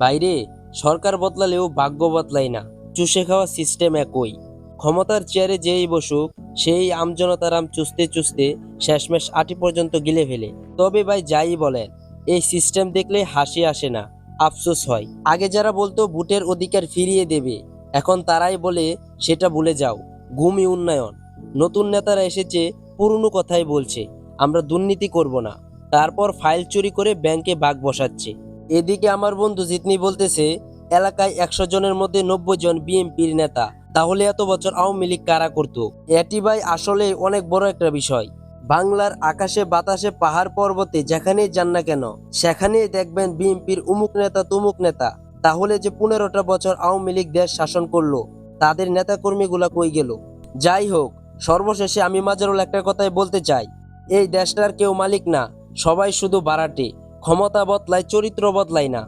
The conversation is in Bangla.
বাইরে সরকার বদলালেও ভাগ্য বদলায় না, চুষে খাওয়া সিস্টেম একই। ক্ষমতার চেয়ারে যেই বসুক সেই আমজনতার আম চুষতে চুষতে শেষমেশ আটি পর্যন্ত গিলে ফেলে। তবে ভাই যাই বলেন, এই সিস্টেম দেখলে হাসি আসে না, আফসোস হয়। আগে যারা বলতো ভোটের অধিকার ফিরিয়ে দেবে, এখন তারাই বলে সেটা ভুলে যাও, ঘুমই উন্নয়ন। নতুন নেতারা এসেছে, পুরনো কথাই বলছে, আমরা দুর্নীতি করব না, তারপর ফাইল চুরি করে ব্যাংকে ভাগ বসাচ্ছে। এদিকে আমার বন্ধু জিতনি বলতেছে এলাকায় 100 জনের মধ্যে 90 জন বিএনপির নেতা, তাহলে এত বছর আওয়ামী লীগ কারা করতো? এটি ভাই আসলে অনেক বড় একটা বিষয়। বাংলার আকাশে বাতাসে পাহাড় পর্বতে যেখানেই যান না কেন সেখানেই দেখবেন বিএনপির উমুক নেতা তুমুক নেতা। তাহলে যে 15টা বছর আওয়ামী লীগ দেশ শাসন করলো, তাদের নেতাকর্মীগুলা কই গেল? যাই হোক, সর্বশেষে আমি মাজারুল একটা কথাই বলতে চাই, এই দেশটার কেউ মালিক না, সবাই শুধু বাড়াটে। ক্ষমতা বদলায়, চরিত্র বদলায় না।